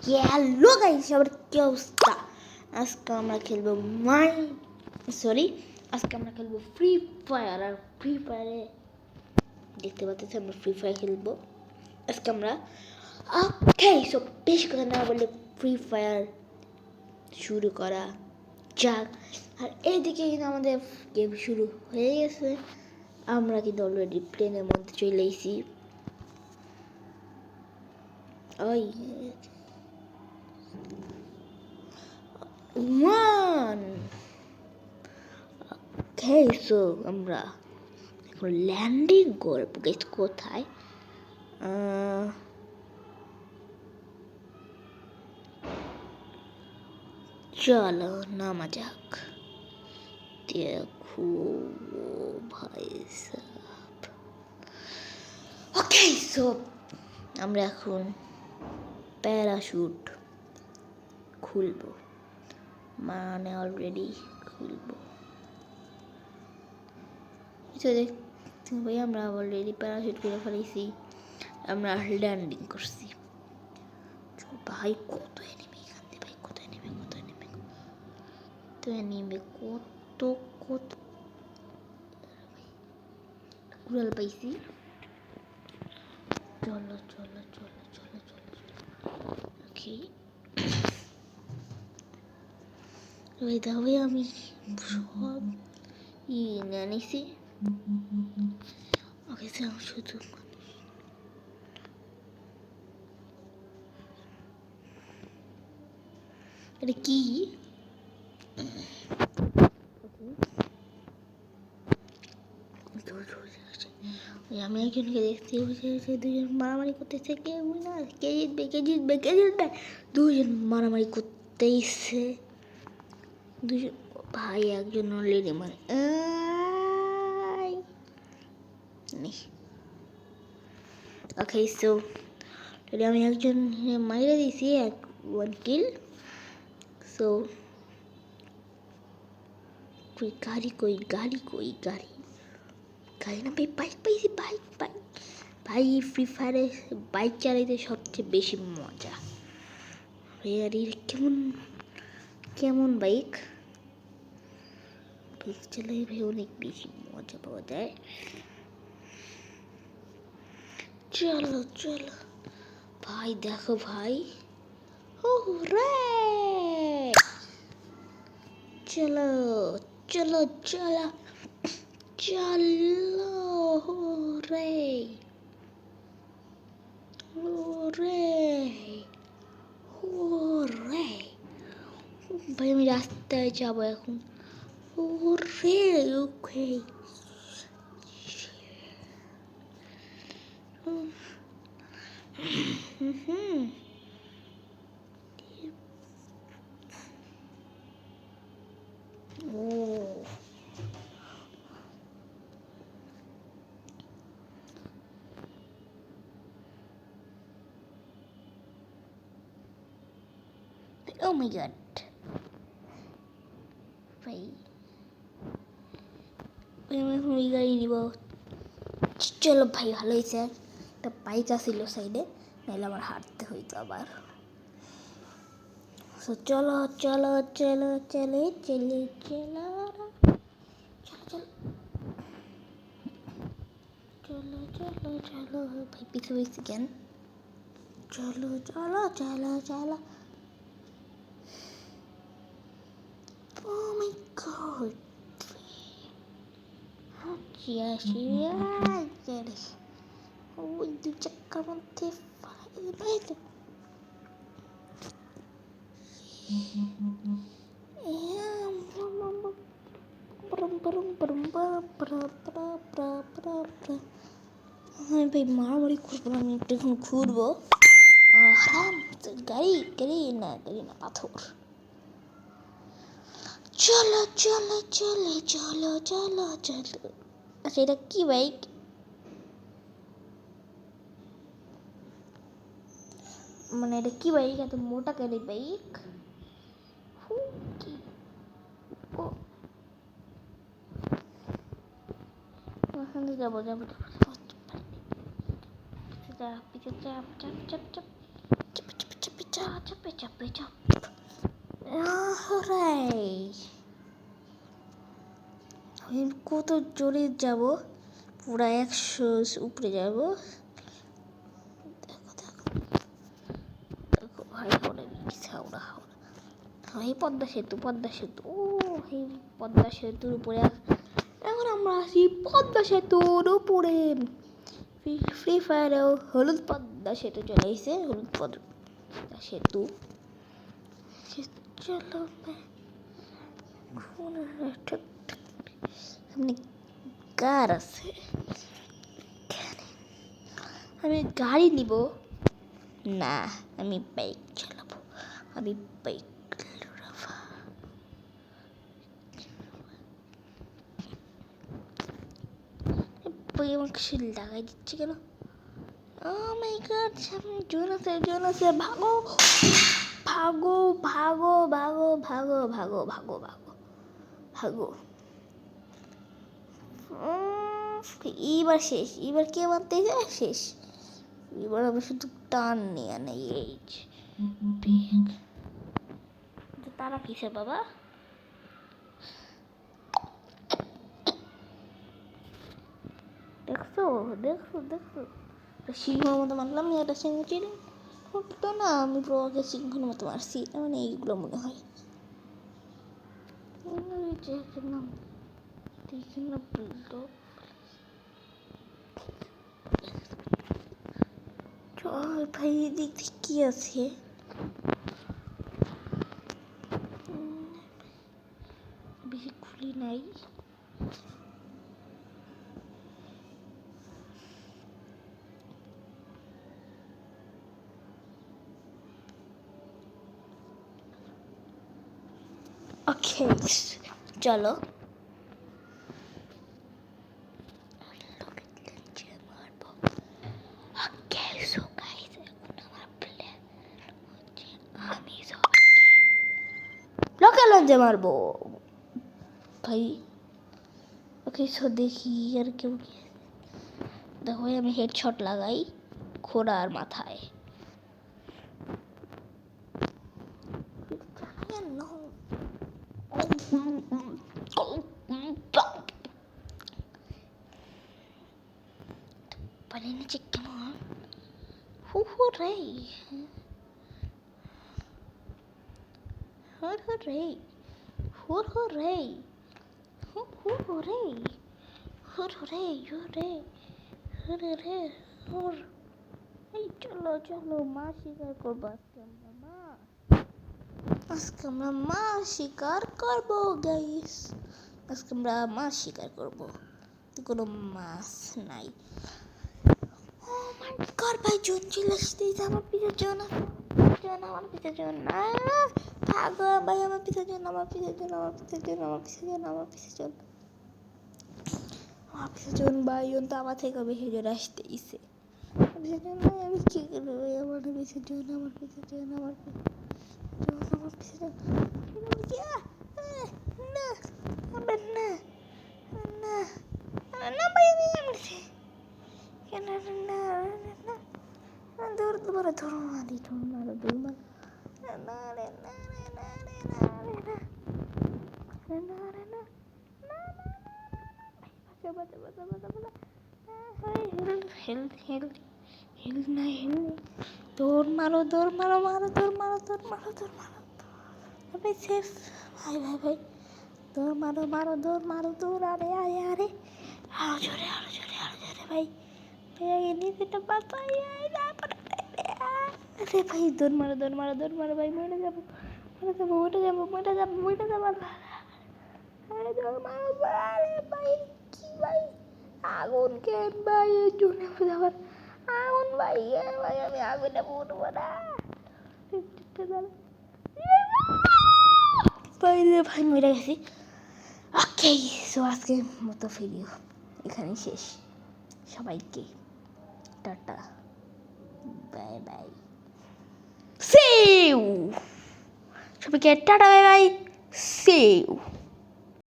Hello guys, সবার কি অবস্থা? আজকে আমরা খেলবো আজকে আমরা খেলবো ফ্রি ফায়ার। আর ফ্রি ফায়ারে দেখতে পাচ্ছি আমরা ফ্রি ফায়ার খেলবো আজকে আমরা। ওকে, সো বেশি কথা না বলে ফ্রি ফায়ার শুরু করা যাক। আর এইদিকে কিন্তু আমাদের গেম শুরু হয়ে গেছে, আমরা কিন্তু অলরেডি প্লেনের মধ্যে চলে এসেছি। ওই ওকে, সো আমরা এখন ল্যান্ডিং করবো। গেস কোথায়? চলো নামা যাক। দেখো ভাই সাহেব। ওকে, সো আমরা এখন প্যারাশুট খুলবো, মানে অলরেডি খুলবো। ভাই আমরা অলরেডি প্যারাশুট খুলে ফেলেছি, আমরা ল্যান্ডিং করছি। ভাই কত এনিমি এখান থেকে, ভাই কত এনিমি কত কুড়াল পাইছি। চলো ওকে, ওই দেখো আমি সব নিয়ে নিছি। ওকে, শুধু এটা কি? আমি একজনকে দেখছি, দুজন মারামারি করতেছে। কেউ না, কে জিতবে। দুজন মারামারি করতেইছে, দুজন ভাই। একজন অলরেডি মানে ওকে, সো আমি একজন মাইরে দিয়েছি, ওয়ান কিল। সো গাড়ি না ভাই, বাইক পাইছি, বাইক ভাই। ফ্রি ফায়ারে বাইক চালাইতে সবচেয়ে বেশি মজা। আর কেমন বাইক চালাই ভাই, অনেক বেশি মজা পাওয়া যায়। চলো ভাই, দেখো ভাই, চলো ভাই, আমি রাস্তায় যাবো এখন। ওকে, oh my god ভাই, আমি এখন ওই গাড়ি নিব। চলো ভাই, ভালো হয়েছে একটা বাইক আসছিল সাইডে, নাহলে আমার হাঁটতে হইতো আবার। চলো ভাই, পিছু হয়েছি কেন? চলো ও মাই গড, ওই দু চাক্কার মধ্যে ভাই মারামারি করবো না, আমি একটু এখন ঘুরবো। গাড়ি না পাথর। চলো আচ্ছা, এটা কি বাইক? মানে এটা কি বাইক? এত মোটা কেন বাইক? যাবো পিছে চাপ চাপে চাপে চাপ। আমি কত জোরে যাব, পুরা 100 উপরে যাব। দেখো দেখো দেখো ভাই, হাওড়া ব্রিজ, হাওড়া হাওড়া। এই পদ্মা সেতু, পদ্মা সেতু। ও এই পদ্মা সেতুর উপরে এখন আমরা আছি পদ্মা সেতুর উপরে। ফ্রি ফায়ারেও হলুদ পদ্মা সেতু চলে এসেছে, হলুদ পদ্মা সেতু। চলো সামনে কার আছে, আমি গাড়ি নিব না, আমি বাইক চালাবো, আমি বাইক আমাকে লাগাই দিচ্ছে কেন? ও মাই গড, সামনে জোন আছে, জোন আছে, ভাগো ভাগো ভাগো ভাগো ভাগো ভাগো ভাগো ভাগো ভাগো। এইবার শেষ, এবার কে মারতে যায় শেষ। এবার আমি শুধু টান নিয়ে নেই। এই তারা কিসে বাবা? দেখছো দেখছো দেখছো, সিংহর মতো মারলাম, এটা সিংহ চিল হতো না, আমি প্রভাকে সিংহর মতো মারছি, মানে এইগুলো মনে হয়। চল ভাই, এদিক থেকে কি আছে? বেশি খুলি নাই। ওকে চলো, লোকে লঞ্চে মারবো ভাই। ওকে সো দেখি আর কেউ কি। দেখো আমি হেডশট লাগাই ঘোড়ার মাথায়। পানির নিচে কেমন হু হু রে, হুর হুর রে, হুর হুর রে, হুর হুর রে, হুর রে, হুর রে, হুর রে, হুর। এই চলো চলো, মাছ শিকার করবো আজকে আমরা, আজকে আমরা মাছ শিকার করবো গাইস। আজকে আমরা মাছ শিকার করবো, কোনো মাছ নাই। ও মাই গড ভাই, জোন চলে আসতেছে আমার পিছে, জোন আমার পিছে, জোন না ভাগো ভাই, আমার পিছে জোন, আমার পিছে জোন, আমার পিছে জোন, আমার পিছে জোন, আমার পিছে জোন, আমার পিছে জোন ভাই। জোন তো আমার থেকে বেশি জোর আসতেইছে। আমি কি করবো? আমার পিছে জোন, আমার পিছে জোন, আমার পিছে জোন, আমার পিছে জোন। না আবার না না না ভাই, আমি এমনি কেন না না, দৌড় মারো, দৌড় মারি, দৌড় মারো, দৌড় মারো, না রে না রে না রে না রে না না রে না, বাঁচা বাঁচা বাঁচা বাঁচা। হেলথ হেলথ হেলথ নাই, হেলথ। দৌড় মারো, দৌড় মারো, মারো, দৌড় মারো, দৌড় মারো, দৌড় মারো ভাই, সেফ ভাই ভাই ভাই। দৌড় মারো, মারো, দৌড় মারো, দৌড়। আরে আরে আরে, আরো জোরে, আরো জোরে, আরো জোরে ভাই। নিজেটা বাঁচাই। আরে ভাই, দৌড় মারো, দৌড় মারো, দৌড় মারো ভাই, মরে যাবো, মরে যাবো, মরে যাবো, মরে যাবো, মরে যাবো। আরে দৌড় মারো ভাই, ভাই কি ভাই, আগুন কেন ভাই, এর জন্য আবার আগুন ভাই, ভাই আমি আগুনে পড়বো না ভাই, ভাই মরে গেছি। ওকে সো আজকের মতো ভিডিও এখানেই শেষ। সবাইকে tata, bye bye, see you. সবাইকে tata, bye bye, see you.